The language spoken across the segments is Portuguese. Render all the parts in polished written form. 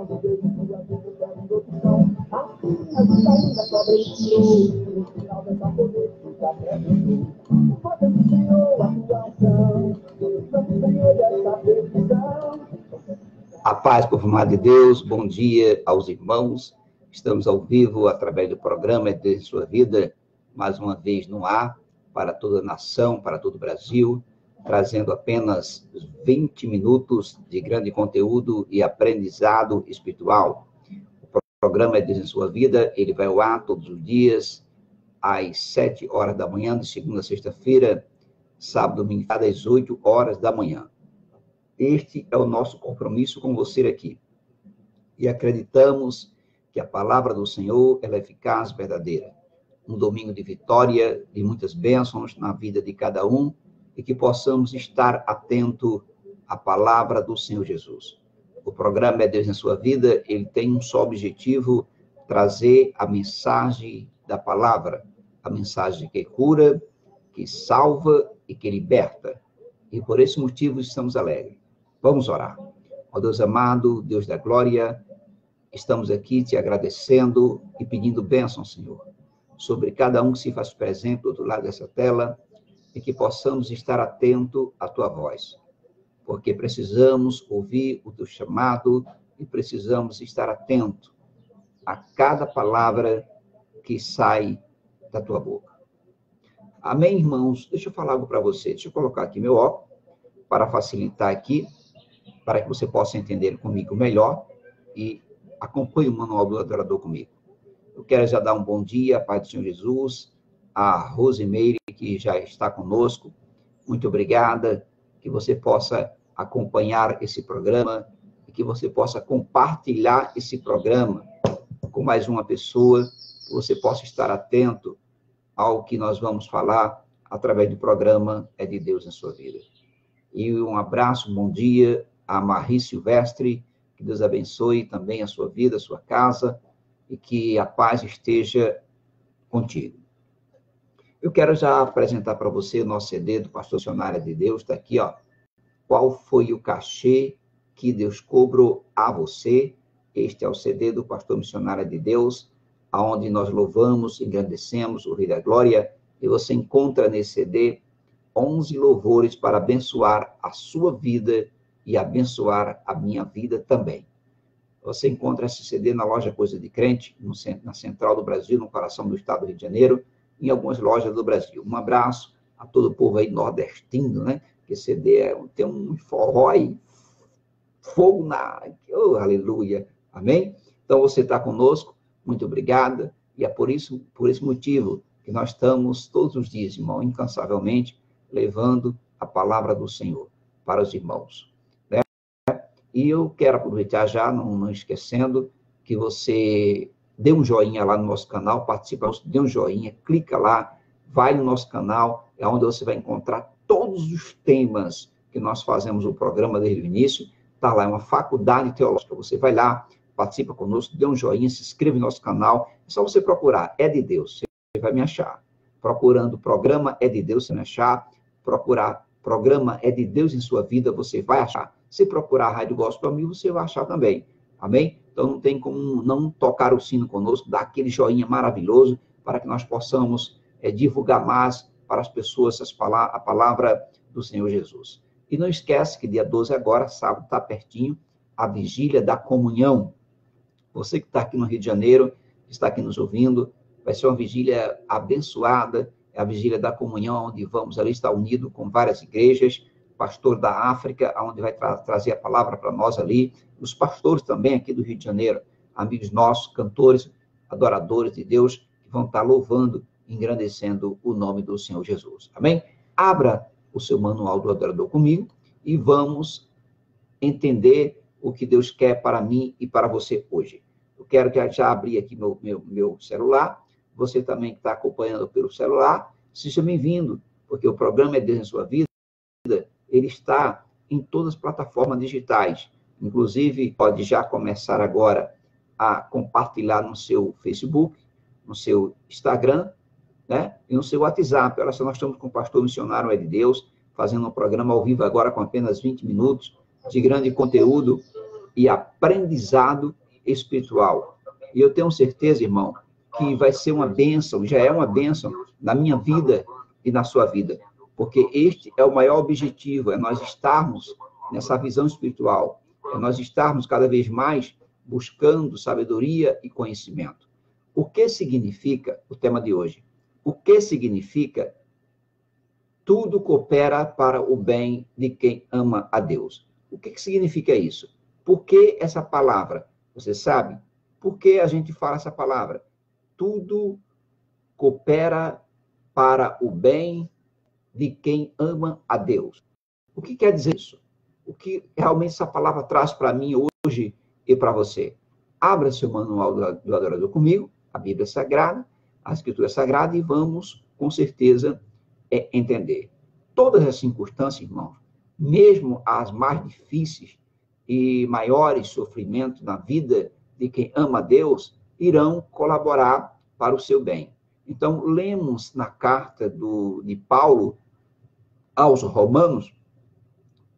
A paz, povo amado de Deus, bom dia aos irmãos. Estamos ao vivo através do programa de Sua Vida, mais uma vez no ar, para toda a nação, para todo o Brasil, trazendo apenas 20 minutos de grande conteúdo e aprendizado espiritual. O programa de Sua Vida, ele vai ao ar todos os dias, às 7 horas da manhã, de segunda a sexta-feira, sábado, domingo, às 8 horas da manhã. Este é o nosso compromisso com você aqui. E acreditamos que a palavra do Senhor ela é eficaz, verdadeira. Um domingo de vitória, de muitas bênçãos na vida de cada um, e que possamos estar atento à palavra do Senhor Jesus. O programa É Deus na Sua Vida, ele tem um só objetivo, trazer a mensagem da palavra, a mensagem que cura, que salva e que liberta. E por esse motivo estamos alegres. Vamos orar. Ó Deus amado, Deus da glória, estamos aqui te agradecendo e pedindo bênção, Senhor, sobre cada um que se faz presente do outro lado dessa tela e que possamos estar atento à tua voz, porque precisamos ouvir o teu chamado e precisamos estar atento a cada palavra que sai da tua boca. Amém, irmãos? Deixa eu falar algo para você. Deixa eu colocar aqui meu óculos para facilitar aqui, para que você possa entender comigo melhor e acompanhe o manual do adorador comigo. Eu quero já dar um bom dia, Pai do Senhor Jesus, a Rosimeire, que já está conosco. Muito obrigada, que você possa acompanhar esse programa e que você possa compartilhar esse programa com mais uma pessoa, que você possa estar atento ao que nós vamos falar através do programa É de Deus na Sua Vida. E um abraço, um bom dia a Marie Silvestre, que Deus abençoe também a sua vida, a sua casa, e que a paz esteja contigo. Eu quero já apresentar para você o nosso CD do Pastor Missionário de Deus, está aqui, ó. Qual foi o cachê que Deus cobrou a você? Este é o CD do Pastor Missionário de Deus, aonde nós louvamos, engrandecemos o Rei da Glória, e você encontra nesse CD 11 louvores para abençoar a sua vida e abençoar a minha vida também. Você encontra esse CD na loja Coisa de Crente, na Central do Brasil, no coração do estado do Rio de Janeiro, em algumas lojas do Brasil. Um abraço a todo o povo aí nordestino, né? Que esse CD tem um forró aí, fogo na... Oh, aleluia! Amém? Então, você está conosco, muito obrigada, e é por esse motivo que nós estamos todos os dias, irmão, incansavelmente, levando a palavra do Senhor para os irmãos. E eu quero aproveitar já, não esquecendo, que você dê um joinha lá no nosso canal, participa, dê um joinha, clica lá, vai no nosso canal, é onde você vai encontrar todos os temas que nós fazemos o programa desde o início. Está lá, é uma faculdade teológica. Você vai lá, participa conosco, dê um joinha, se inscreva no nosso canal. É só você procurar, É de Deus, você vai me achar. Procurando o programa É de Deus, você vai me achar. Procurar programa É de Deus em Sua Vida, você vai achar. Se procurar a Rádio Gospel Amigo, você vai achar também. Amém? Então, não tem como não tocar o sino conosco, dar aquele joinha maravilhoso para que nós possamos divulgar mais para as pessoas a palavra do Senhor Jesus. E não esquece que dia 12 agora, sábado, está pertinho, a Vigília da Comunhão. Você que está aqui no Rio de Janeiro, que está aqui nos ouvindo, vai ser uma vigília abençoada, é a Vigília da Comunhão, onde vamos ali estar unido com várias igrejas, pastor da África, onde vai trazer a palavra para nós ali, os pastores também aqui do Rio de Janeiro, amigos nossos, cantores, adoradores de Deus, que vão estar louvando, engrandecendo o nome do Senhor Jesus. Amém? Abra o seu manual do adorador comigo e vamos entender o que Deus quer para mim e para você hoje. Eu quero já abrir aqui meu celular, você também que está acompanhando pelo celular, seja bem-vindo, porque o programa É Deus em Sua Vida, ele está em todas as plataformas digitais. Inclusive, pode já começar agora a compartilhar no seu Facebook, no seu Instagram, né? E no seu WhatsApp. Olha só, nós estamos com o pastor missionário É de Deus, fazendo um programa ao vivo agora com apenas 20 minutos de grande conteúdo e aprendizado espiritual. E eu tenho certeza, irmão, que vai ser uma bênção, já é uma bênção na minha vida e na sua vida. Porque este é o maior objetivo, é nós estarmos nessa visão espiritual, é nós estarmos cada vez mais buscando sabedoria e conhecimento. O que significa o tema de hoje? O que significa tudo coopera para o bem de quem ama a Deus? O que significa isso? Por que essa palavra? Você sabe? Por que a gente fala essa palavra? Tudo coopera para o bem de quem ama a Deus. O que quer dizer isso? O que realmente essa palavra traz para mim hoje e para você? Abra seu manual do adorador comigo, a Bíblia Sagrada, a Escritura Sagrada, e vamos, com certeza, entender. Todas as circunstâncias, irmãos, mesmo as mais difíceis e maiores sofrimentos na vida de quem ama a Deus, irão colaborar para o seu bem. Então, lemos na carta de Paulo aos Romanos,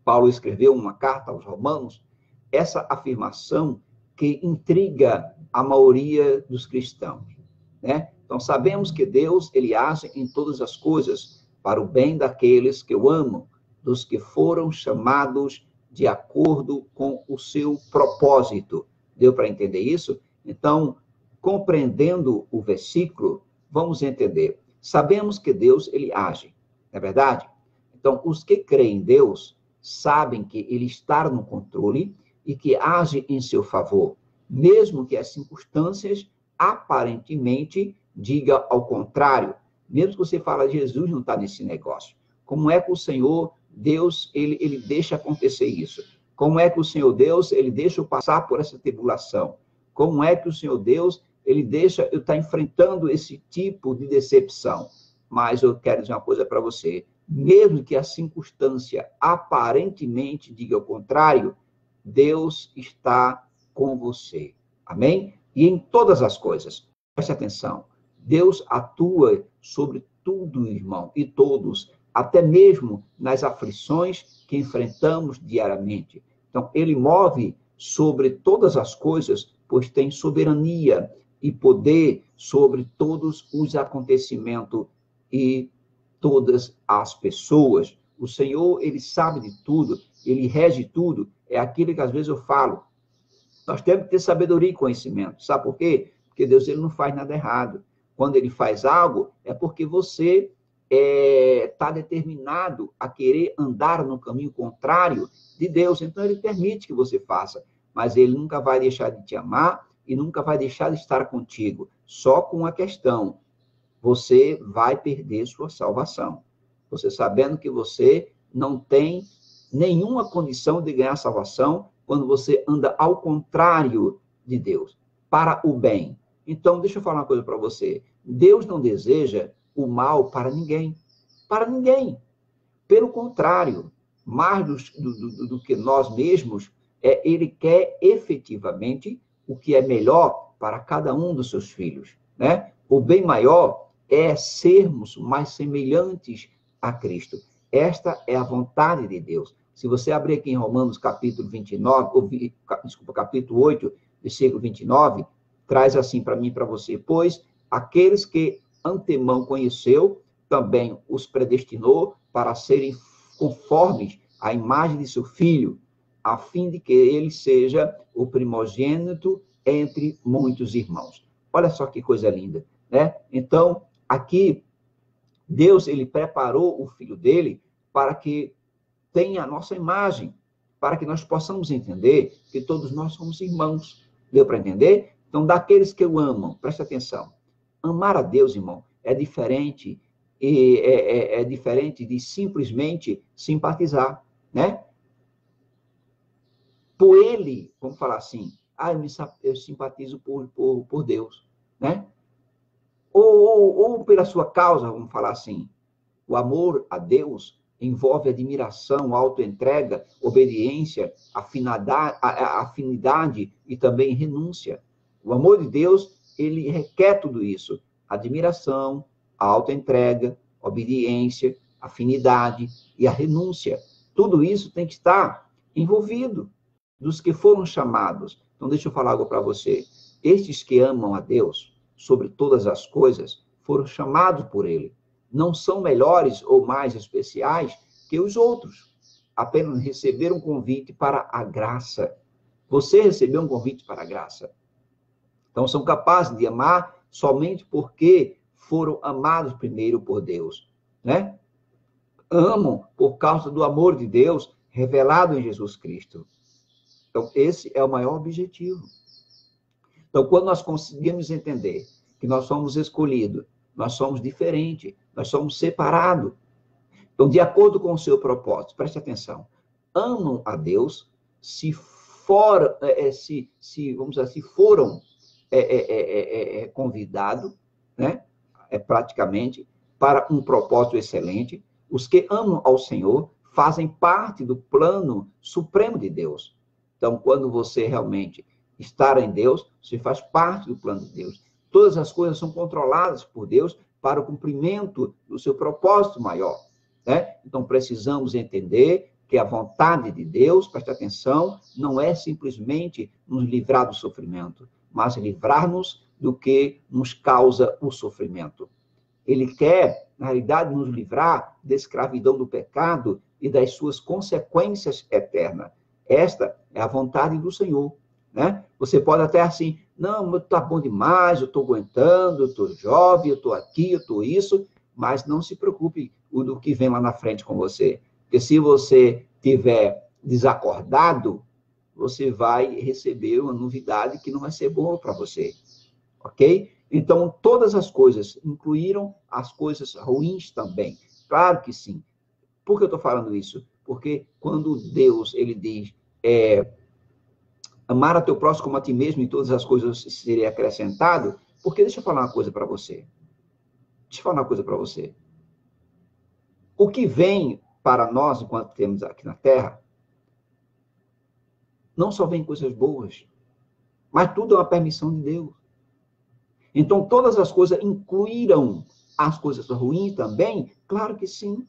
Paulo escreveu uma carta aos Romanos, essa afirmação que intriga a maioria dos cristãos, né? Então, sabemos que Deus, ele age em todas as coisas para o bem daqueles que o amam, dos que foram chamados de acordo com o seu propósito. Deu para entender isso? Então, compreendendo o versículo, vamos entender. Sabemos que Deus, ele age, não é verdade? Então, os que creem em Deus sabem que ele está no controle e que age em seu favor, mesmo que as circunstâncias aparentemente digam ao contrário. Mesmo que você fale, Jesus não está nesse negócio. Como é que o Senhor, Deus, ele deixa acontecer isso? Como é que o Senhor Deus, ele deixa eu passar por essa tribulação? Como é que o Senhor Deus, ele deixa eu estar enfrentando esse tipo de decepção? Mas eu quero dizer uma coisa para você. Mesmo que a circunstância aparentemente diga o contrário, Deus está com você. Amém? E em todas as coisas. Preste atenção. Deus atua sobre tudo, irmão, e todos, até mesmo nas aflições que enfrentamos diariamente. Então, ele move sobre todas as coisas, pois tem soberania e poder sobre todos os acontecimentos e todas as pessoas. O Senhor, ele sabe de tudo, ele rege tudo. É aquilo que às vezes eu falo. Nós temos que ter sabedoria e conhecimento. Sabe por quê? Porque Deus, ele não faz nada errado. Quando ele faz algo, é porque você está determinado a querer andar no caminho contrário de Deus. Então, ele permite que você faça. Mas ele nunca vai deixar de te amar e nunca vai deixar de estar contigo. Só com uma questão. Você vai perder sua salvação. Você sabendo que você não tem nenhuma condição de ganhar salvação quando você anda ao contrário de Deus, para o bem. Então, deixa eu falar uma coisa para você. Deus não deseja o mal para ninguém. Para ninguém. Pelo contrário, mais do que nós mesmos, ele quer efetivamente o que é melhor para cada um dos seus filhos, né? O bem maior é sermos mais semelhantes a Cristo. Esta é a vontade de Deus. Se você abrir aqui em Romanos capítulo 29, capítulo 8, versículo 29, traz assim para mim e para você. Pois aqueles que antemão conheceu, também os predestinou para serem conformes à imagem de seu Filho, a fim de que ele seja o primogênito entre muitos irmãos. Olha só que coisa linda, né? Então, aqui, Deus, ele preparou o Filho dele para que tenha a nossa imagem, para que nós possamos entender que todos nós somos irmãos. Deu para entender? Então, daqueles que o amam, presta atenção. Amar a Deus, irmão, é diferente, é diferente de simplesmente simpatizar, né? Por ele, vamos falar assim, eu simpatizo por Deus, né? Ou pela sua causa, vamos falar assim. O amor a Deus envolve admiração, autoentrega, obediência, afinidade e também renúncia. O amor de Deus, ele requer tudo isso. Admiração, autoentrega, obediência, afinidade e a renúncia. Tudo isso tem que estar envolvido. dos que foram chamados. Então, deixa eu falar algo para você. Estes que amam a Deus sobre todas as coisas foram chamados por Ele. Não são melhores ou mais especiais que os outros. Apenas receberam um convite para a graça. Você recebeu um convite para a graça. Então, são capazes de amar somente porque foram amados primeiro por Deus, né? Amam por causa do amor de Deus revelado em Jesus Cristo. Então, esse é o maior objetivo. Então, quando nós conseguimos entender que nós somos escolhidos, nós somos diferentes, nós somos separados. Então, de acordo com o seu propósito, preste atenção, amam a Deus se foram convidados, né? Praticamente, para um propósito excelente. Os que amam ao Senhor fazem parte do plano supremo de Deus. Então, quando você realmente está em Deus, você faz parte do plano de Deus. Todas as coisas são controladas por Deus para o cumprimento do seu propósito maior, né? Então, precisamos entender que a vontade de Deus, preste atenção, não é simplesmente nos livrar do sofrimento, mas livrar-nos do que nos causa o sofrimento. Ele quer, na realidade, nos livrar da escravidão do pecado e das suas consequências eternas. Esta é a vontade do Senhor, né? Você pode até assim, não, está bom demais, eu estou aguentando, eu estou jovem, eu estou aqui, eu estou isso, mas não se preocupe do que vem lá na frente com você. Porque se você tiver desacordado, você vai receber uma novidade que não vai ser boa para você, ok? Então, todas as coisas incluíram as coisas ruins também. Claro que sim. Por que eu estou falando isso? Porque quando Deus, ele diz, amar a teu próximo como a ti mesmo e todas as coisas serem acrescentado, porque deixa eu falar uma coisa para você. Deixa eu falar uma coisa para você. O que vem para nós, enquanto temos aqui na Terra, não só vem coisas boas, mas tudo é uma permissão de Deus. Então, todas as coisas incluíram as coisas ruins também? Claro que sim.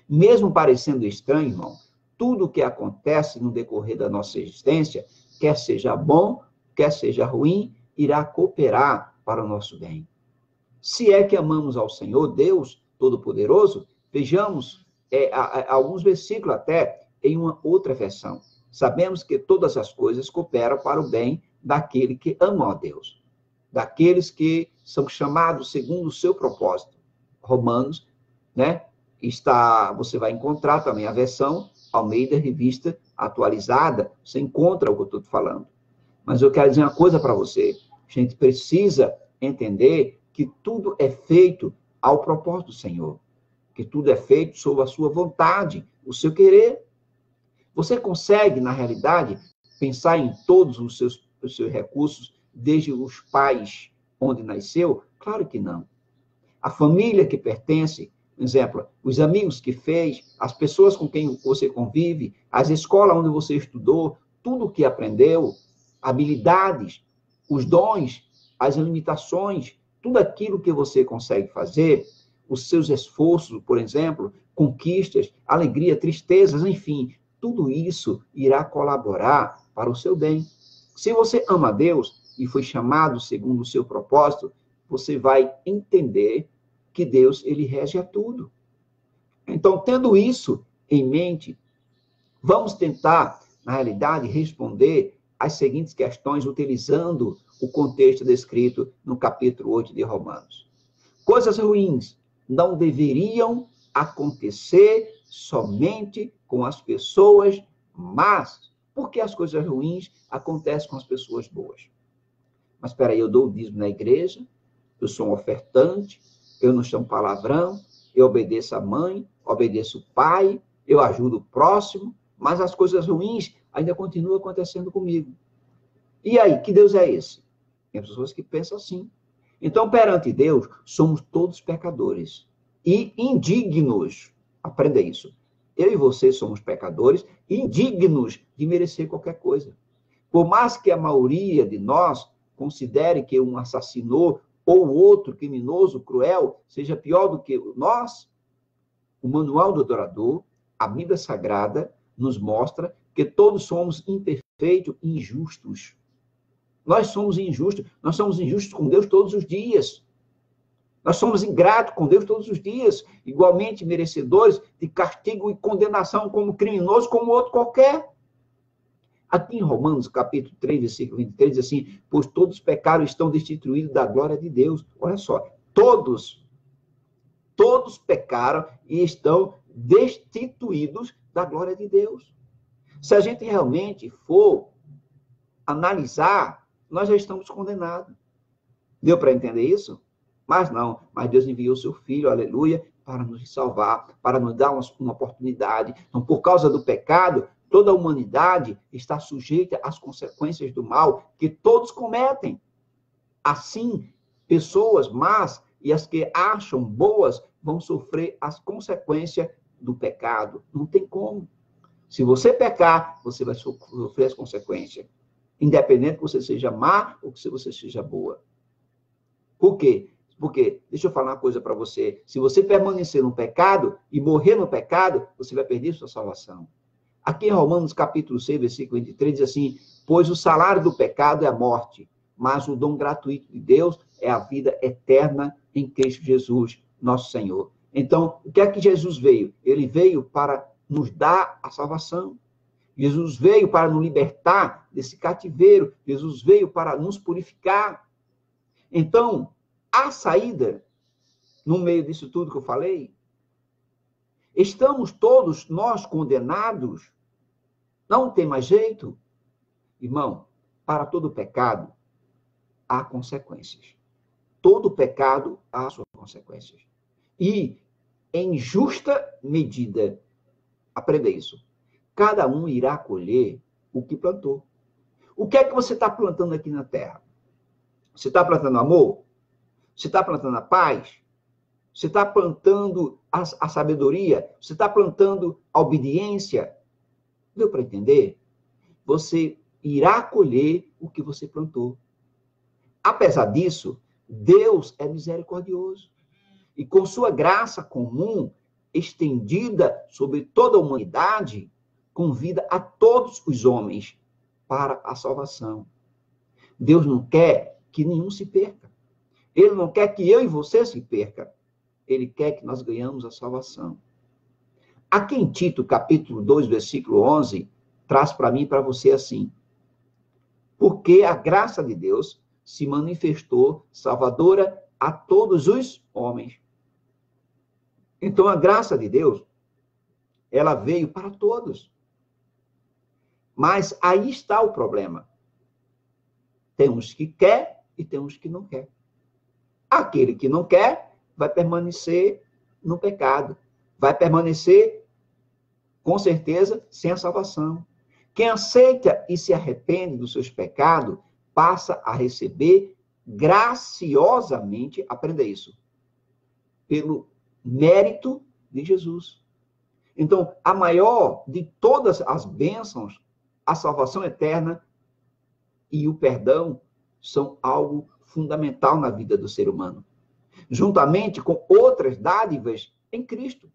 Mesmo parecendo estranho, irmão, tudo o que acontece no decorrer da nossa existência, quer seja bom, quer seja ruim, irá cooperar para o nosso bem. Se é que amamos ao Senhor, Deus Todo-Poderoso, vejamos alguns versículos até em uma outra versão. Sabemos que todas as coisas cooperam para o bem daquele que ama a Deus, daqueles que são chamados segundo o seu propósito. Romanos, né? Você vai encontrar também a versão Almeida Revista Atualizada, você encontra o que eu estou te falando. Mas eu quero dizer uma coisa para você, a gente precisa entender que tudo é feito ao propósito do Senhor, que tudo é feito sob a sua vontade, o seu querer. Você consegue, na realidade, pensar em todos os seus recursos, desde os pais onde nasceu? Claro que não. A família que pertence, por exemplo, os amigos que fez, as pessoas com quem você convive, as escolas onde você estudou, tudo o que aprendeu, habilidades, os dons, as limitações, tudo aquilo que você consegue fazer, os seus esforços, por exemplo, conquistas, alegria, tristezas, enfim, tudo isso irá colaborar para o seu bem. Se você ama a Deus e foi chamado segundo o seu propósito, você vai entender que Deus, ele rege a tudo. Então, tendo isso em mente, vamos tentar, na realidade, responder as seguintes questões utilizando o contexto descrito no capítulo 8 de Romanos. Coisas ruins não deveriam acontecer somente com as pessoas más. Por que as coisas ruins acontecem com as pessoas boas? Mas espera aí, eu dou o dízimo na igreja, eu sou um ofertante, eu não chamo palavrão, eu obedeço a mãe, obedeço o pai, eu ajudo o próximo, mas as coisas ruins ainda continuam acontecendo comigo. E aí, que Deus é esse? Tem pessoas que pensam assim. Então, perante Deus, somos todos pecadores e indignos. Aprenda isso. Eu e você somos pecadores, indignos de merecer qualquer coisa. Por mais que a maioria de nós considere que um assassinou ou outro criminoso, cruel, seja pior do que nós, o Manual do Adorador, a Bíblia Sagrada, nos mostra que todos somos imperfeitos. feitos injustos. Nós somos injustos. Nós somos injustos com Deus todos os dias. Nós somos ingratos com Deus todos os dias, igualmente merecedores de castigo e condenação como criminoso, como outro qualquer. Aqui em Romanos, capítulo 3, versículo 23, diz assim, pois todos pecaram e estão destituídos da glória de Deus. Olha só, todos pecaram e estão destituídos da glória de Deus. Se a gente realmente for analisar, nós já estamos condenados. Deu para entender isso? Mas não, mas Deus enviou seu Filho, aleluia, para nos salvar, para nos dar uma oportunidade. Então, por causa do pecado, toda a humanidade está sujeita às consequências do mal que todos cometem. Assim, pessoas más e as que acham boas vão sofrer as consequências do pecado. Não tem como. Se você pecar, você vai sofrer as consequências. Independente que você seja má ou que você seja boa. Por quê? Porque, deixa eu falar uma coisa para você, se você permanecer no pecado e morrer no pecado, você vai perder sua salvação. Aqui em Romanos capítulo 6, versículo 23, diz assim, pois o salário do pecado é a morte, mas o dom gratuito de Deus é a vida eterna em Cristo Jesus, nosso Senhor. Então, o que é que Jesus veio? Ele veio para nos dar a salvação. Jesus veio para nos libertar desse cativeiro. Jesus veio para nos purificar. Então, a saída, no meio disso tudo que eu falei, estamos todos nós condenados? Não tem mais jeito? Irmão, para todo pecado, há consequências. Todo pecado há suas consequências. E, em justa medida, aprenda isso, cada um irá colher o que plantou. O que é que você está plantando aqui na terra? Você está plantando amor? Você está plantando a paz? Você está plantando a sabedoria? Você está plantando a obediência? Deu para entender? Você irá colher o que você plantou. Apesar disso, Deus é misericordioso. E com sua graça comum, estendida sobre toda a humanidade, convida a todos os homens para a salvação. Deus não quer que nenhum se perca. Ele não quer que eu e você se perca. Ele quer que nós ganhamos a salvação. Aqui em Tito, capítulo 2, versículo 11, traz para mim e para você assim. Porque a graça de Deus se manifestou salvadora a todos os homens. Então, a graça de Deus, ela veio para todos. Mas aí está o problema. Tem uns que quer e tem uns que não quer. Aquele que não quer vai permanecer no pecado. Vai permanecer, com certeza, sem a salvação. Quem aceita e se arrepende dos seus pecados, passa a receber graciosamente, aprenda isso, pelo mérito de Jesus. Então, a maior de todas as bênçãos, a salvação eterna e o perdão são algo fundamental na vida do ser humano, juntamente com outras dádivas em Cristo.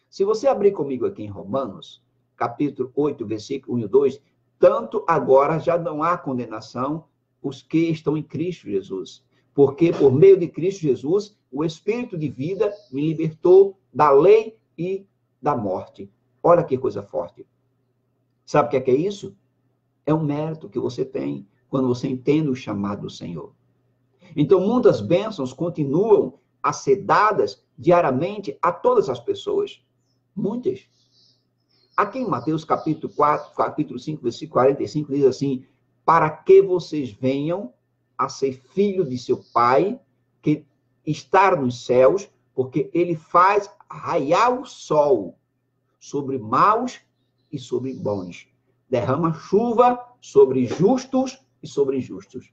Se você abrir comigo aqui em Romanos, capítulo 8, versículo 1 e 2, tanto agora já não há condenação os que estão em Cristo Jesus, porque por meio de Cristo Jesus, o Espírito de vida me libertou da lei e da morte. Olha que coisa forte. Sabe o que é isso? É um mérito que você tem quando você entende o chamado do Senhor. Então, muitas bênçãos continuam a ser dadas diariamente a todas as pessoas. Muitas. Aqui em Mateus capítulo 4, capítulo 5, versículo 45, diz assim, para que vocês venham a ser filhos de seu Pai, que está nos céus, porque ele faz raiar o sol sobre maus e sobre bons. Derrama chuva sobre justos e sobre injustos.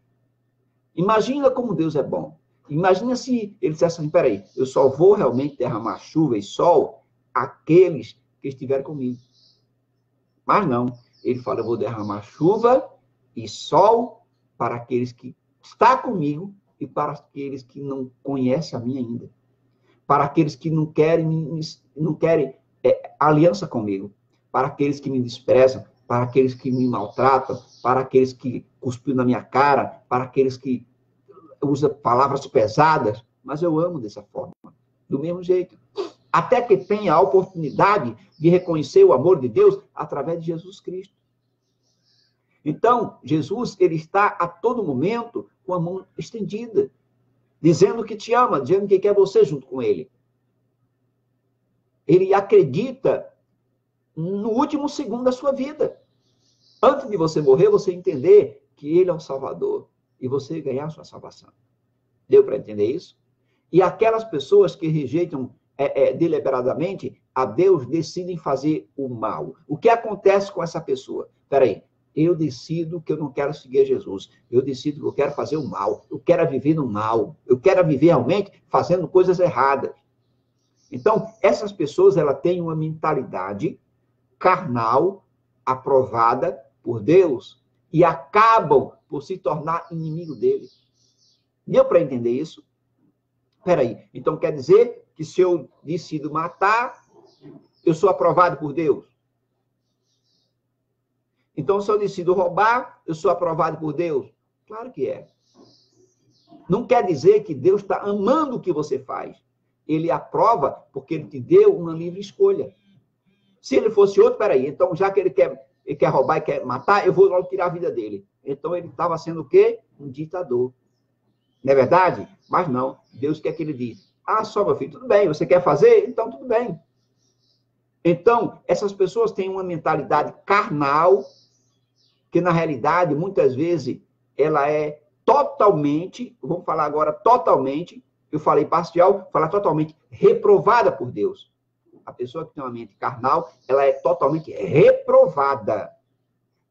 Imagina como Deus é bom. Imagina se ele dissesse assim, peraí, eu só vou realmente derramar chuva e sol àqueles que estiverem comigo. Mas não. Ele fala, eu vou derramar chuva e sol para aqueles que estão comigo e para aqueles que não conhecem a mim ainda. Para aqueles que não querem aliança comigo. Para aqueles que me desprezam. para aqueles que me maltratam, para aqueles que cuspiram na minha cara, para aqueles que usam palavras pesadas, mas eu amo dessa forma, do mesmo jeito. Até que tenha a oportunidade de reconhecer o amor de Deus através de Jesus Cristo. Então, Jesus, ele está a todo momento com a mão estendida, dizendo que te ama, dizendo que quer você junto com ele. Ele acredita no último segundo da sua vida. Antes de você morrer, você entender que ele é o Salvador e você ganhar a sua salvação. Deu para entender isso? E aquelas pessoas que rejeitam deliberadamente a Deus decidem fazer o mal. O que acontece com essa pessoa? Espera aí. Eu decido que eu não quero seguir Jesus. Eu decido que eu quero fazer o mal. Eu quero viver no mal. Eu quero viver realmente fazendo coisas erradas. Então, essas pessoas, elas têm uma mentalidade carnal, aprovada por Deus, e acabam por se tornar inimigo dele. Deu para entender isso? Espera aí. Então, quer dizer que se eu decido matar, eu sou aprovado por Deus? Então, se eu decido roubar, eu sou aprovado por Deus? Claro que é. Não quer dizer que Deus está amando o que você faz. Ele aprova porque ele te deu uma livre escolha. Se ele fosse outro, peraí, então já que ele quer roubar e quer matar, eu vou logo tirar a vida dele. Então ele estava sendo o quê? Um ditador. Não é verdade? Mas não. Deus quer que ele diz, só meu filho, tudo bem, você quer fazer? Então tudo bem. Então, essas pessoas têm uma mentalidade carnal, que na realidade, muitas vezes, ela é totalmente, vamos falar agora totalmente, eu falei parcial, vou falar totalmente reprovada por Deus. A pessoa que tem uma mente carnal, ela é totalmente reprovada.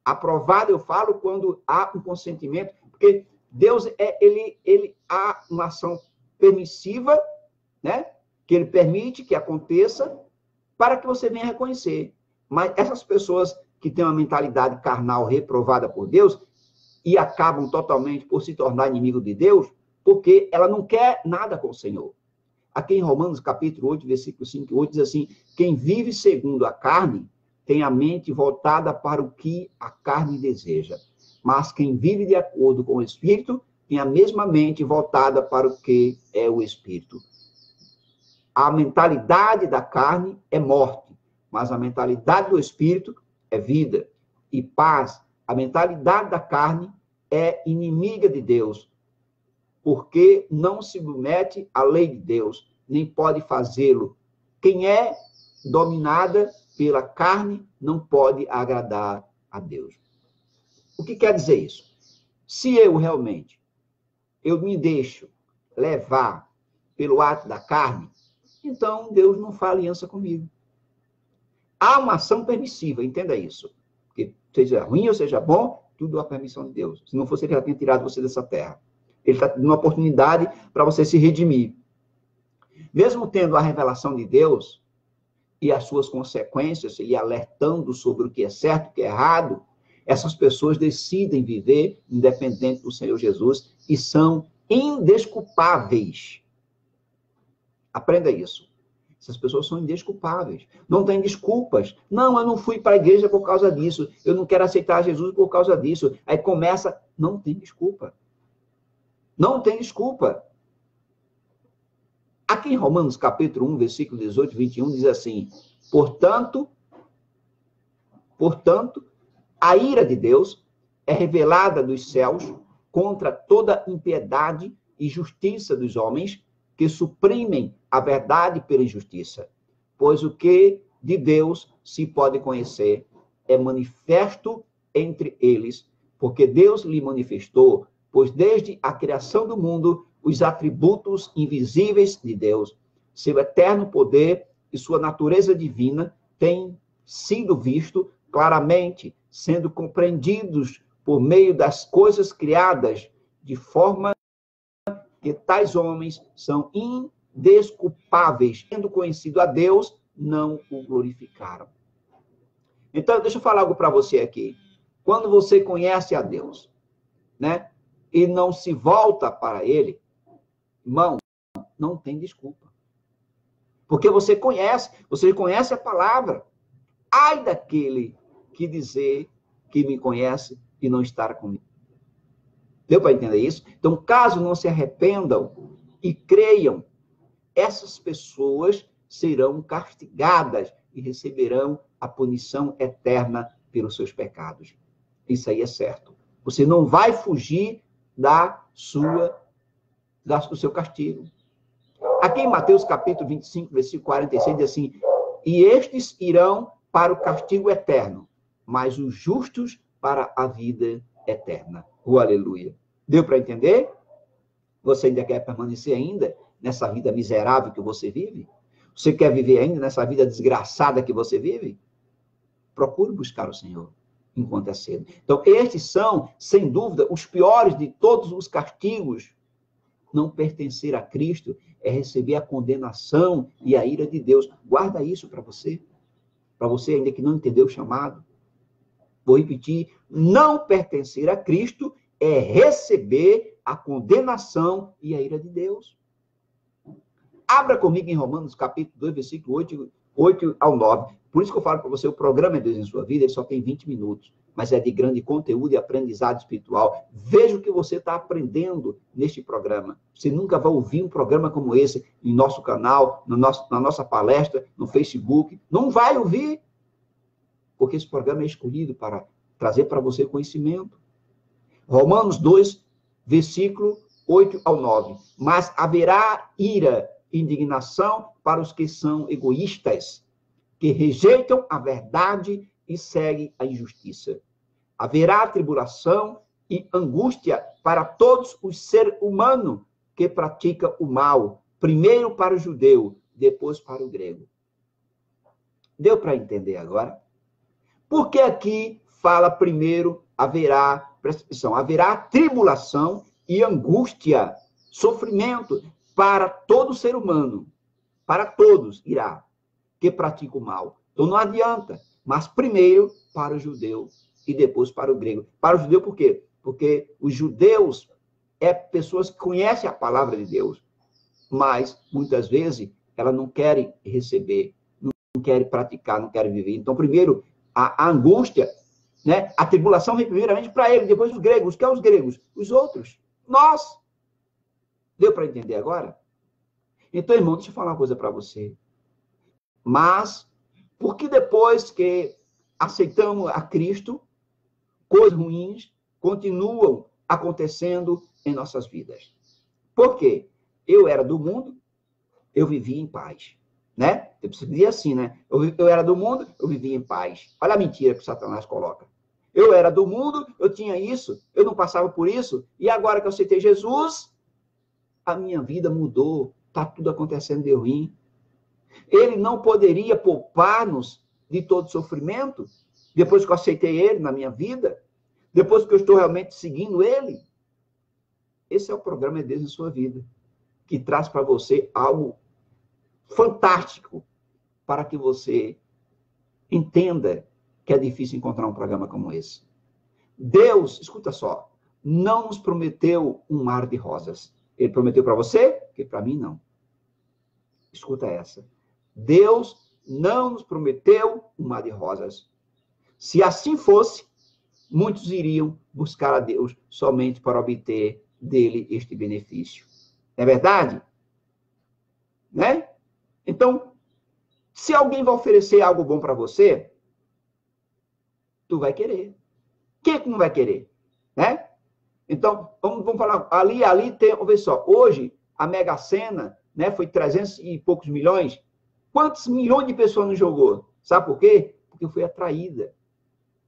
Aprovada, eu falo, quando há um consentimento, porque Deus, ele há uma ação permissiva, né? Que ele permite que aconteça, para que você venha reconhecer. Mas essas pessoas que têm uma mentalidade carnal reprovada por Deus e acabam totalmente por se tornar inimigo de Deus, porque ela não quer nada com o Senhor. Aqui em Romanos, capítulo 8, versículo 5 e 8, diz assim, quem vive segundo a carne tem a mente voltada para o que a carne deseja. Mas quem vive de acordo com o Espírito tem a mesma mente voltada para o que é o Espírito. A mentalidade da carne é morte, mas a mentalidade do Espírito é vida e paz. A mentalidade da carne é inimiga de Deus, porque não se submete à lei de Deus, nem pode fazê-lo. Quem é dominada pela carne não pode agradar a Deus. O que quer dizer isso? Se eu realmente me deixo levar pelo ato da carne, então Deus não faz aliança comigo. Há uma ação permissiva, entenda isso. Porque seja ruim ou seja bom, tudo é a permissão de Deus. Se não fosse, ele já tinha tirado você dessa terra. Ele está dando uma oportunidade para você se redimir. Mesmo tendo a revelação de Deus e as suas consequências, e alertando sobre o que é certo e o que é errado, essas pessoas decidem viver independente do Senhor Jesus e são indesculpáveis. Aprenda isso. Essas pessoas são indesculpáveis. Não têm desculpas. Não, eu não fui para a igreja por causa disso. Eu não quero aceitar Jesus por causa disso. Aí começa, não tem desculpa. Não tem desculpa. Aqui em Romanos, capítulo 1, versículo 18 e 21, diz assim, portanto, a ira de Deus é revelada dos céus contra toda impiedade e justiça dos homens que suprimem a verdade pela injustiça. Pois o que de Deus se pode conhecer é manifesto entre eles, porque Deus lhe manifestou, pois desde a criação do mundo, os atributos invisíveis de Deus, seu eterno poder e sua natureza divina têm sido vistos claramente, sendo compreendidos por meio das coisas criadas, de forma que tais homens são indesculpáveis, tendo conhecido a Deus, não o glorificaram. Então, deixa eu falar algo para você aqui. Quando você conhece a Deus, né, e não se volta para Ele, irmão, não tem desculpa. Porque você conhece a palavra. Ai daquele que dizer que me conhece e não estará comigo. Deu para entender isso? Então, caso não se arrependam e creiam, essas pessoas serão castigadas e receberão a punição eterna pelos seus pecados. Isso aí é certo. Você não vai fugir do seu castigo. Aqui em Mateus capítulo 25, versículo 46, diz assim: e estes irão para o castigo eterno, mas os justos para a vida eterna. Aleluia. Deu para entender? Você ainda quer permanecer ainda nessa vida miserável que você vive? Você quer viver ainda nessa vida desgraçada que você vive? Procure buscar o Senhor enquanto é cedo. Então, estes são, sem dúvida, os piores de todos os castigos. Não pertencer a Cristo é receber a condenação e a ira de Deus. Guarda isso para você ainda que não entendeu o chamado. Vou repetir, não pertencer a Cristo é receber a condenação e a ira de Deus. Abra comigo em Romanos capítulo 2, versículo 8 ao 9. Por isso que eu falo para você, o programa é Deus em sua vida, ele só tem 20 minutos, mas é de grande conteúdo e aprendizado espiritual. Veja o que você está aprendendo neste programa. Você nunca vai ouvir um programa como esse em nosso canal, na nossa palestra, no Facebook. Não vai ouvir, porque esse programa é escolhido para trazer para você conhecimento. Romanos 2, versículo 8 ao 9. Mas haverá ira, indignação para os que são egoístas, que rejeitam a verdade e seguem a injustiça. Haverá tribulação e angústia para todos os seres humanos que praticam o mal, primeiro para o judeu, depois para o grego. Deu para entender agora? Porque aqui fala primeiro presta atenção, haverá tribulação e angústia, sofrimento para todo ser humano, para todos irá, que pratica o mal. Então não adianta, mas primeiro para o judeu e depois para o grego. Para o judeu por quê? Porque os judeus pessoas que conhecem a palavra de Deus, mas muitas vezes elas não querem receber, não querem praticar, não querem viver. Então primeiro a angústia, né? A tribulação vem primeiramente para ele, depois os gregos. Que é os gregos? Os outros. Nós. Deu para entender agora? Então, irmão, deixa eu falar uma coisa para você. Mas, por que depois que aceitamos a Cristo, coisas ruins continuam acontecendo em nossas vidas? Por quê? Eu era do mundo, eu vivia em paz. Né? Eu preciso dizer assim, né? Eu era do mundo, eu vivia em paz. Olha a mentira que Satanás coloca. Eu era do mundo, eu tinha isso, eu não passava por isso, e agora que eu aceitei Jesus, a minha vida mudou, está tudo acontecendo de ruim. Ele não poderia poupar-nos de todo sofrimento, depois que eu aceitei ele na minha vida, depois que eu estou realmente seguindo ele. Esse é o programa de Deus em sua vida, que traz para você algo fantástico para que você entenda que é difícil encontrar um programa como esse. Deus, escuta só, não nos prometeu um mar de rosas. Ele prometeu para você, que para mim não. Escuta essa. Deus não nos prometeu um mar de rosas. Se assim fosse, muitos iriam buscar a Deus somente para obter dele este benefício. É verdade? Né? Então, se alguém vai oferecer algo bom para você, tu vai querer. Quem é que não vai querer? Né? Então, vamos falar, ali tem, vamos ver só, hoje a Mega Sena, né, foi 300 e poucos milhões. Quantos milhões de pessoas não jogou? Sabe por quê? Porque foi atraída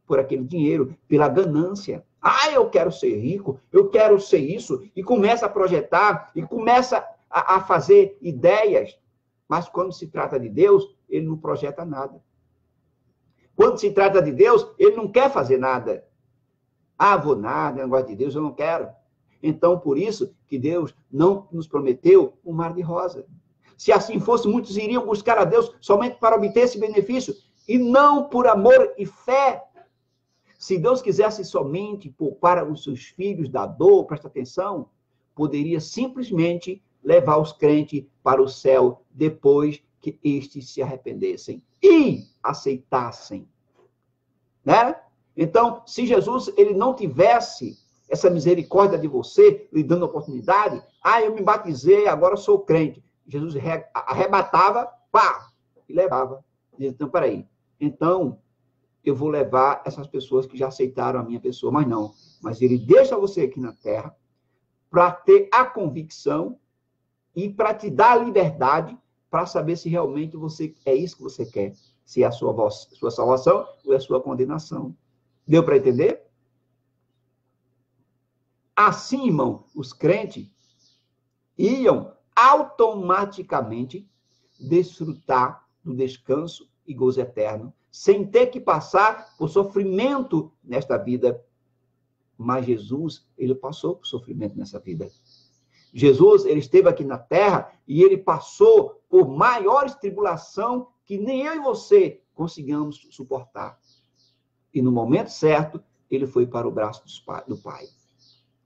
por aquele dinheiro, pela ganância. Ah, eu quero ser rico, eu quero ser isso, e começa a projetar, e começa a fazer ideias, mas quando se trata de Deus, ele não projeta nada. Quando se trata de Deus, ele não quer fazer nada. Ah, vou nada, eu não gosto de Deus, eu não quero. Então, por isso que Deus não nos prometeu um mar de rosa. Se assim fosse, muitos iriam buscar a Deus somente para obter esse benefício, e não por amor e fé. Se Deus quisesse somente poupar os seus filhos da dor, presta atenção, poderia simplesmente levar os crentes para o céu depois que estes se arrependessem e aceitassem, né? Então, se Jesus ele não tivesse essa misericórdia de você, lhe dando oportunidade, eu me batizei, agora sou crente. Jesus arrebatava, pá, e levava. Então, peraí. Então, eu vou levar essas pessoas que já aceitaram a minha pessoa, mas não. Mas ele deixa você aqui na terra para ter a convicção e para te dar a liberdade para saber se realmente você é isso que você quer. Se é a sua salvação ou é a sua condenação. Deu para entender? Assim, irmão, os crentes iam automaticamente desfrutar do descanso e gozo eterno, sem ter que passar por sofrimento nesta vida. Mas Jesus, ele passou por sofrimento nessa vida. Jesus, ele esteve aqui na terra e ele passou por maiores tribulação que nem eu e você conseguimos suportar. E no momento certo, ele foi para o braço do Pai.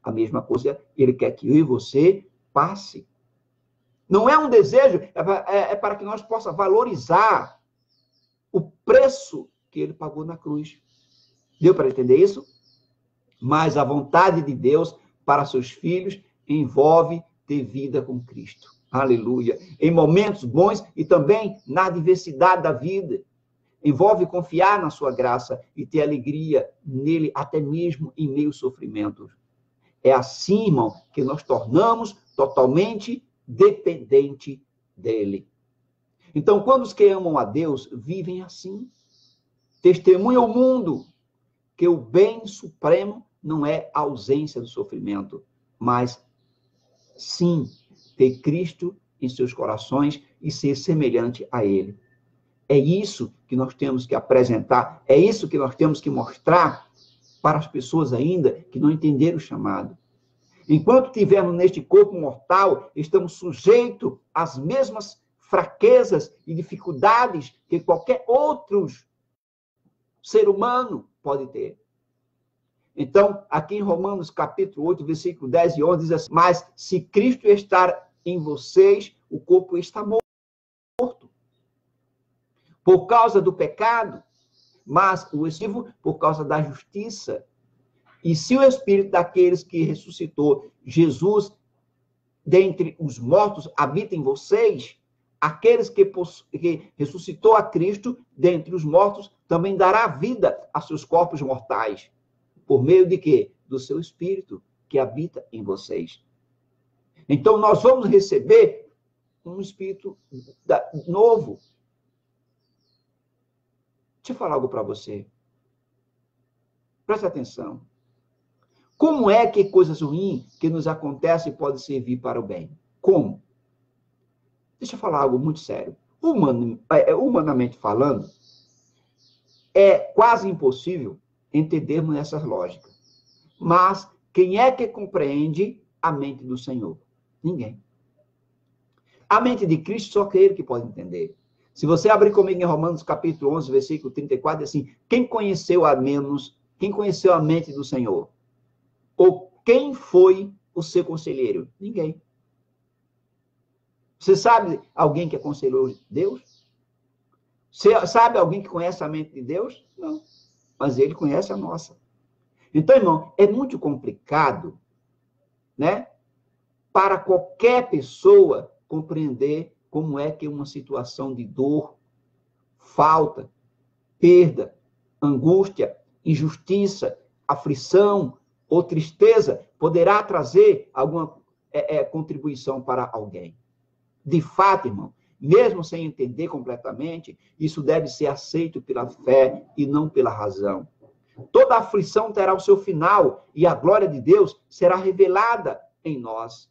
A mesma coisa, ele quer que eu e você passe. Não é um desejo, é para que nós possamos valorizar o preço que ele pagou na cruz. Deu para entender isso? Mas a vontade de Deus para seus filhos envolve ter vida com Cristo. Aleluia. Em momentos bons e também na adversidade da vida. Envolve confiar na sua graça e ter alegria nele, até mesmo em meio ao sofrimento. É assim, irmão, que nós tornamos totalmente dependente dele. Então, quando os que amam a Deus vivem assim, testemunham ao mundo que o bem supremo não é a ausência do sofrimento, mas sim ter Cristo em seus corações e ser semelhante a ele. É isso que nós temos que apresentar, é isso que nós temos que mostrar para as pessoas ainda que não entenderam o chamado. Enquanto estivermos neste corpo mortal, estamos sujeitos às mesmas fraquezas e dificuldades que qualquer outro ser humano pode ter. Então, aqui em Romanos capítulo 8, versículo 10 e 11, diz assim: mas se Cristo estar em vocês, o corpo está morto por causa do pecado, mas o espírito por causa da justiça. E se o espírito daqueles que ressuscitou Jesus dentre os mortos habita em vocês, aqueles que ressuscitou a Cristo dentre os mortos também dará vida a seus corpos mortais. Por meio de quê? Do seu espírito que habita em vocês. Então, nós vamos receber um espírito novo. Deixa eu falar algo para você. Presta atenção. Como é que coisas ruins que nos acontecem podem servir para o bem? Como? Deixa eu falar algo muito sério. Humanamente falando, é quase impossível entendermos essas lógicas. Mas quem é que compreende a mente do Senhor? Ninguém. A mente de Cristo só que ele que pode entender. Se você abrir comigo em Romanos capítulo 11, versículo 34, diz assim: quem conheceu a mente do Senhor? Ou quem foi o seu conselheiro? Ninguém. Você sabe alguém que aconselhou Deus? Você sabe alguém que conhece a mente de Deus? Não. Mas ele conhece a nossa. Então, irmão, é muito complicado, né? Para qualquer pessoa compreender como é que uma situação de dor, falta, perda, angústia, injustiça, aflição ou tristeza poderá trazer alguma contribuição para alguém. De fato, irmão, mesmo sem entender completamente, isso deve ser aceito pela fé e não pela razão. Toda aflição terá o seu final e a glória de Deus será revelada em nós.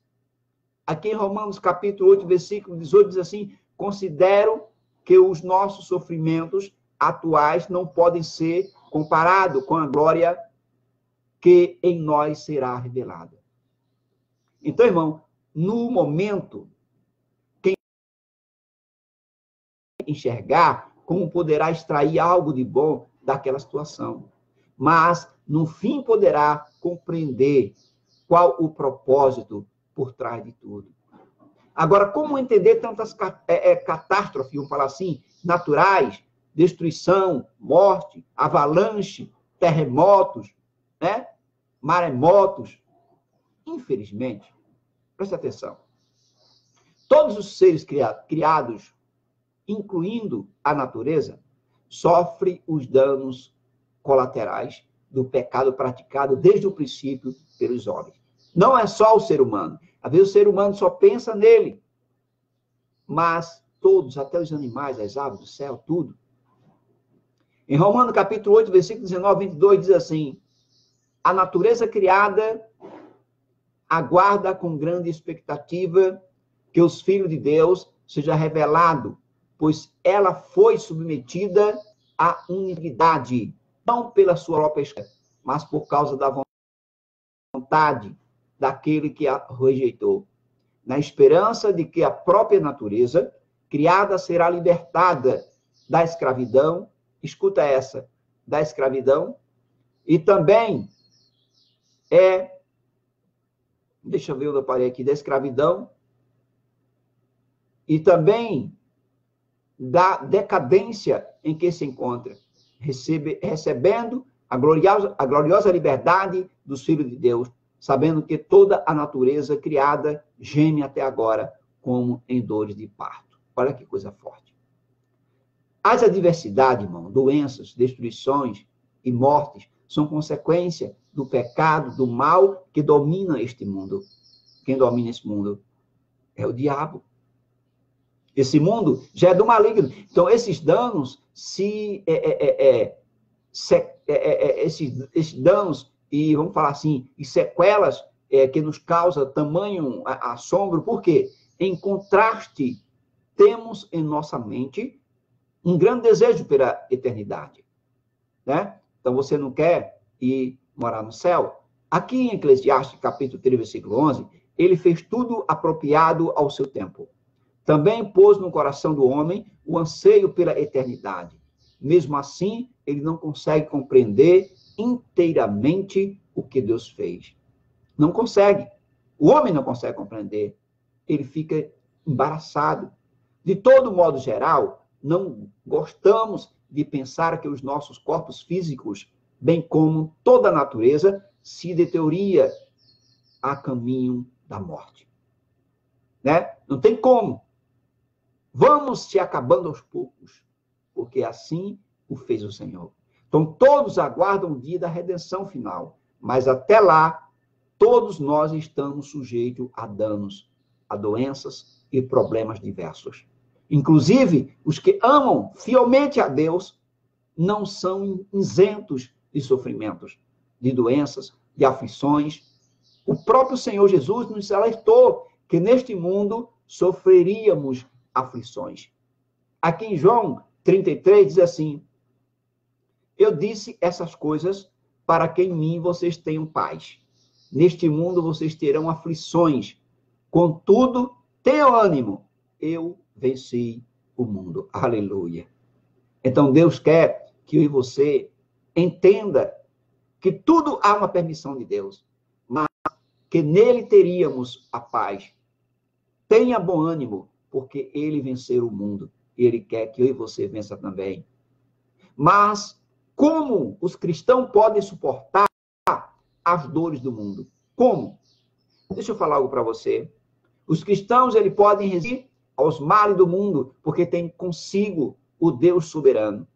Aqui em Romanos capítulo 8, versículo 18, diz assim: considero que os nossos sofrimentos atuais não podem ser comparados com a glória que em nós será revelada. Então, irmão, no momento, quem enxergar como poderá extrair algo de bom daquela situação, mas no fim poderá compreender qual o propósito por trás de tudo. Agora, como entender tantas catástrofes, vamos falar assim, naturais, destruição, morte, avalanche, terremotos, né? Maremotos. Infelizmente, preste atenção, todos os seres criados, incluindo a natureza, sofrem os danos colaterais do pecado praticado desde o princípio pelos homens. Não é só o ser humano. Às vezes o ser humano só pensa nele, mas todos, até os animais, as aves do céu, tudo. Em Romanos capítulo 8, versículo 19, 22, diz assim: a natureza criada aguarda com grande expectativa que os filhos de Deus seja revelado, pois ela foi submetida à iniquidade, não pela sua própria escolha, mas por causa da vontade daquele que a rejeitou, na esperança de que a própria natureza criada será libertada da escravidão, escuta essa, da escravidão, e também deixa eu ver onde eu parei aqui, da escravidão, e também da decadência em que se encontra, recebendo a gloriosa liberdade dos filhos de Deus, sabendo que toda a natureza criada geme até agora, como em dores de parto. Olha que coisa forte. As adversidades, irmão, doenças, destruições e mortes são consequência do pecado, do mal que domina este mundo. Quem domina esse mundo é o diabo. Esse mundo já é do maligno. Então, esses danos, esses danos e, vamos falar assim, e sequelas que nos causa tamanho assombro, por quê? Em contraste, temos em nossa mente um grande desejo pela eternidade, né? Então, você não quer ir morar no céu? Aqui em Eclesiastes, capítulo 3, versículo 11, ele fez tudo apropriado ao seu tempo. Também pôs no coração do homem o anseio pela eternidade. Mesmo assim, ele não consegue compreender inteiramente o que Deus fez. Não consegue. O homem não consegue compreender. Ele fica embaraçado. De todo modo geral, não gostamos de pensar que os nossos corpos físicos, bem como toda a natureza, se deterioria a caminho da morte. Né? Não tem como. Vamos se acabando aos poucos, porque assim o fez o Senhor. Então, todos aguardam o dia da redenção final, mas até lá, todos nós estamos sujeitos a danos, a doenças e problemas diversos. Inclusive, os que amam fielmente a Deus não são isentos de sofrimentos, de doenças, de aflições. O próprio Senhor Jesus nos alertou que neste mundo sofreríamos aflições. Aqui em João 33 diz assim: eu disse essas coisas para que em mim vocês tenham paz. Neste mundo vocês terão aflições. Contudo, tenham ânimo. Eu venci o mundo. Aleluia. Então Deus quer que eu e você entenda que tudo há uma permissão de Deus, mas que nele teríamos a paz. Tenha bom ânimo, porque ele venceu o mundo. E ele quer que eu e você vença também. Mas como os cristãos podem suportar as dores do mundo? Como? Deixa eu falar algo para você. Os cristãos, eles podem resistir aos males do mundo, porque tem consigo o Deus soberano.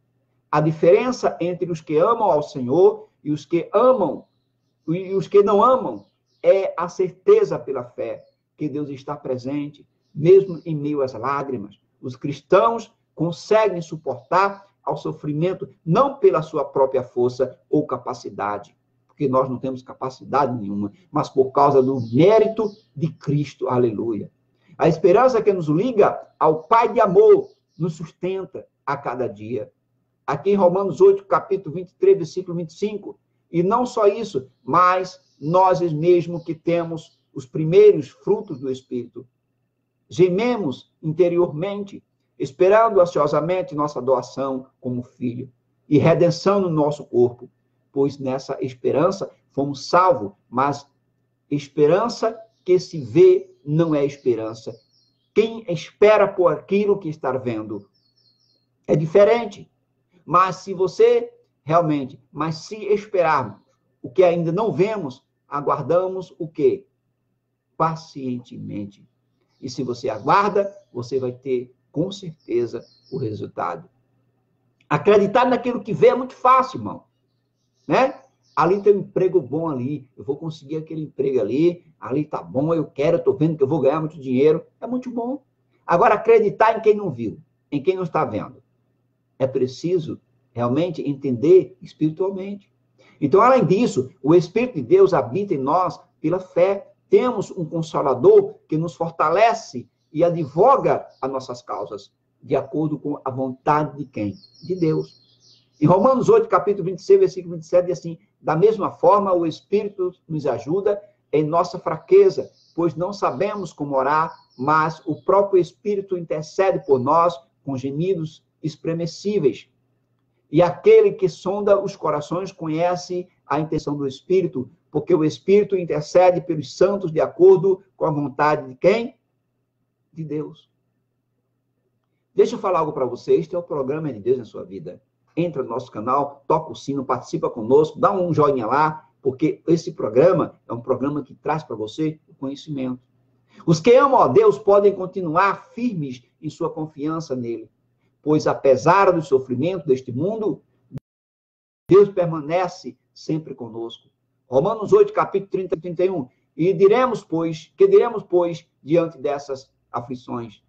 A diferença entre os que amam ao Senhor e os que amam e os que não amam é a certeza pela fé que Deus está presente, mesmo em meio às lágrimas. Os cristãos conseguem suportar ao sofrimento não pela sua própria força ou capacidade, porque nós não temos capacidade nenhuma, mas por causa do mérito de Cristo. Aleluia. A esperança que nos liga ao Pai de amor nos sustenta a cada dia. Aqui em Romanos 8, capítulo 23, versículo 25. E não só isso, mas nós mesmos que temos os primeiros frutos do Espírito, gememos interiormente, esperando ansiosamente nossa doação como filho e redenção no nosso corpo, pois nessa esperança fomos salvos, mas esperança que se vê não é esperança. Quem espera por aquilo que está vendo é diferente. Mas se você realmente. Mas se esperarmos o que ainda não vemos, aguardamos o quê? Pacientemente. E se você aguarda, você vai ter, com certeza, o resultado. Acreditar naquilo que vê é muito fácil, irmão. Né? Ali tem um emprego bom ali, eu vou conseguir aquele emprego ali tá bom, eu quero, eu tô vendo que eu vou ganhar muito dinheiro, é muito bom. Agora, acreditar em quem não viu, em quem não está vendo. É preciso realmente entender espiritualmente. Então, além disso, o Espírito de Deus habita em nós pela fé. Temos um Consolador que nos fortalece e advoga as nossas causas, de acordo com a vontade de quem? De Deus. Em Romanos 8, capítulo 26, versículo 27, diz assim: da mesma forma, o Espírito nos ajuda em nossa fraqueza, pois não sabemos como orar, mas o próprio Espírito intercede por nós com gemidos expressíveis. E aquele que sonda os corações conhece a intenção do Espírito, porque o Espírito intercede pelos santos de acordo com a vontade de quem? De Deus. Deixa eu falar algo para vocês, este é o programa de Deus na sua vida. Entra no nosso canal, toca o sino, participa conosco, dá um joinha lá, porque esse programa é um programa que traz para você o conhecimento. Os que amam a Deus podem continuar firmes em sua confiança nele, pois apesar do sofrimento deste mundo, Deus permanece sempre conosco. Romanos 8, capítulo 30 e 31. E diremos, pois, diante dessas aflições?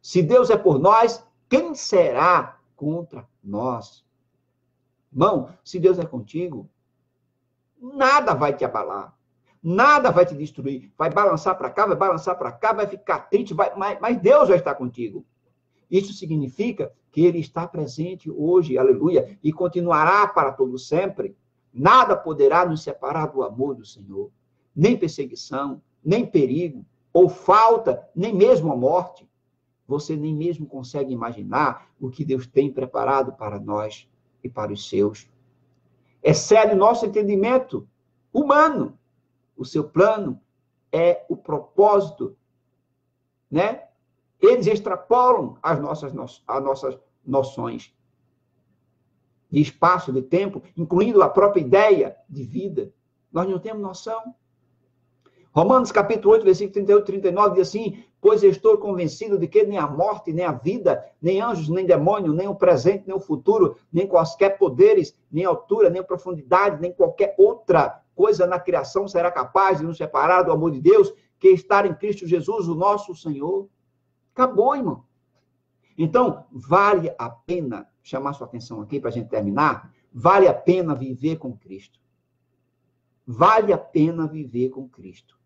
Se Deus é por nós, quem será contra nós? Irmão, se Deus é contigo, nada vai te abalar. Nada vai te destruir. Vai balançar para cá, vai balançar para cá, vai ficar triste, mas Deus vai estar contigo. Isso significa que Ele está presente hoje, aleluia, e continuará para todo sempre. Nada poderá nos separar do amor do Senhor. Nem perseguição, nem perigo, ou falta, nem mesmo a morte. Você nem mesmo consegue imaginar o que Deus tem preparado para nós e para os seus. Excede o nosso entendimento humano. O seu plano é o propósito, né? Eles extrapolam as nossas noções de espaço, de tempo, incluindo a própria ideia de vida. Nós não temos noção. Romanos capítulo 8, versículo 38 e 39 diz assim: pois eu estou convencido de que nem a morte, nem a vida, nem anjos, nem demônio, nem o presente, nem o futuro, nem quaisquer poderes, nem altura, nem profundidade, nem qualquer outra coisa na criação será capaz de nos separar do amor de Deus, que está em Cristo Jesus, o nosso Senhor. Acabou, irmão. Então, vale a pena chamar sua atenção aqui para a gente terminar. Vale a pena viver com Cristo. Vale a pena viver com Cristo.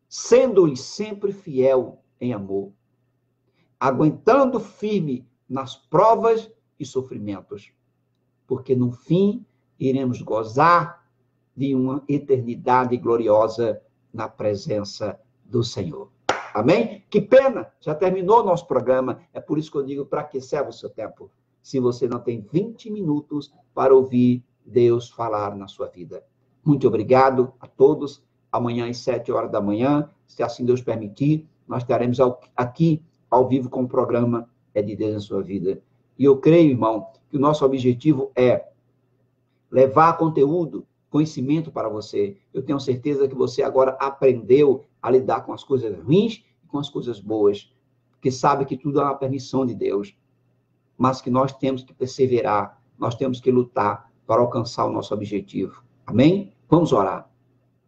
Sendo-lhe sempre fiel em amor, aguentando firme nas provas e sofrimentos, porque no fim iremos gozar de uma eternidade gloriosa na presença do Senhor. Amém? Que pena, já terminou o nosso programa. É por isso que eu digo, para que serve o seu tempo? Se você não tem 20 minutos para ouvir Deus falar na sua vida. Muito obrigado a todos. Amanhã às 7 horas da manhã, se assim Deus permitir, nós estaremos aqui ao vivo com o programa É de Deus na sua vida. E eu creio, irmão, que o nosso objetivo é levar conteúdo, conhecimento para você. Eu tenho certeza que você agora aprendeu a lidar com as coisas ruins e com as coisas boas, porque sabe que tudo é uma permissão de Deus, mas que nós temos que perseverar, nós temos que lutar para alcançar o nosso objetivo. Amém? Vamos orar.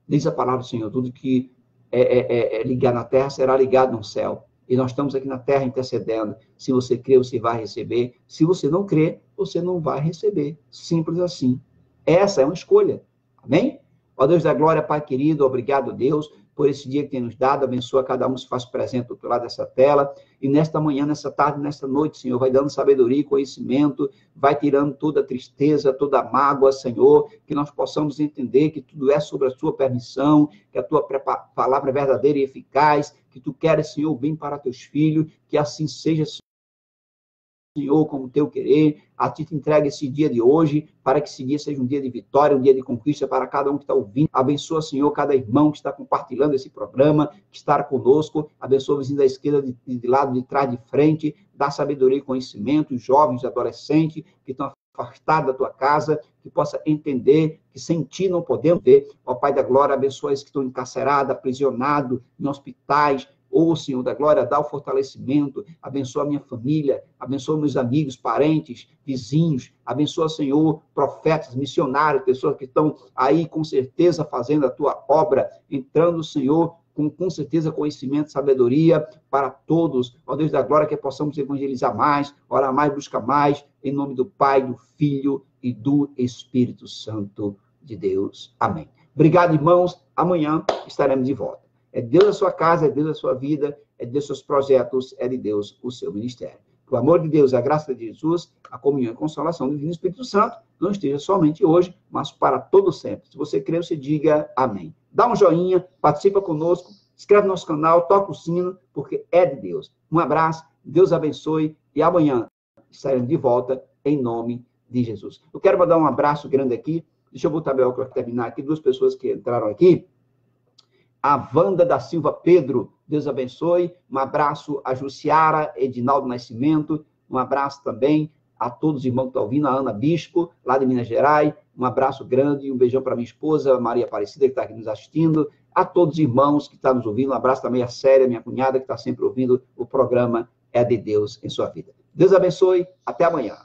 Diz a palavra do Senhor, tudo que é ligar na terra será ligado no céu. E nós estamos aqui na terra intercedendo. Se você crê, você vai receber. Se você não crê, você não vai receber. Simples assim. Essa é uma escolha. Amém? Ó Deus da glória, Pai querido, obrigado, Deus, por esse dia que tem nos dado. Abençoa cada um que se faz presente do outro lado dessa tela. E nesta manhã, nessa tarde, nesta noite, Senhor, vai dando sabedoria e conhecimento, vai tirando toda a tristeza, toda a mágoa, Senhor, que nós possamos entender que tudo é sobre a sua permissão, que a tua palavra é verdadeira e eficaz, que tu queres, Senhor, o bem para teus filhos, que assim seja, Senhor. Senhor, como teu querer. A ti te entrega esse dia de hoje, para que esse dia seja um dia de vitória, um dia de conquista para cada um que está ouvindo. Abençoa, Senhor, cada irmão que está compartilhando esse programa, que está conosco. Abençoa o vizinho da esquerda, de lado, de trás, de frente. Dá sabedoria e conhecimento, os jovens, adolescentes que estão afastados da tua casa, que possa entender que sem ti não podemos ver. Ó Pai da glória, abençoa esses que estão encarcerados, aprisionados, em hospitais. Senhor da glória, dá o fortalecimento, abençoa a minha família, abençoa meus amigos, parentes, vizinhos, abençoa, Senhor, profetas, missionários, pessoas que estão aí com certeza fazendo a tua obra, entrando, Senhor, com certeza conhecimento, sabedoria para todos. Ó Deus da glória, que possamos evangelizar mais, orar mais, buscar mais, em nome do Pai, do Filho e do Espírito Santo de Deus. Amém. Obrigado, irmãos. Amanhã estaremos de volta. É Deus a sua casa, é Deus a sua vida, é Deus seus projetos, é de Deus o seu ministério. Que o amor de Deus, a graça de Jesus, a comunhão e a consolação do Divino Espírito Santo não esteja somente hoje, mas para todo sempre. Se você crê, você diga amém. Dá um joinha, participa conosco, inscreve no nosso canal, toca o sino, porque é de Deus. Um abraço, Deus abençoe e amanhã estaremos de volta em nome de Jesus. Eu quero mandar um abraço grande aqui. Deixa eu botar meu óculos para terminar aqui. Duas pessoas que entraram aqui. A Wanda da Silva Pedro, Deus abençoe. Um abraço a Jussiara Edinaldo Nascimento. Um abraço também a todos os irmãos que estão ouvindo, a Ana Bispo, lá de Minas Gerais. Um abraço grande e um beijão para minha esposa, Maria Aparecida, que está aqui nos assistindo. A todos os irmãos que estão nos ouvindo. Um abraço também a Célia, minha cunhada, que está sempre ouvindo o programa É de Deus em sua vida. Deus abençoe. Até amanhã.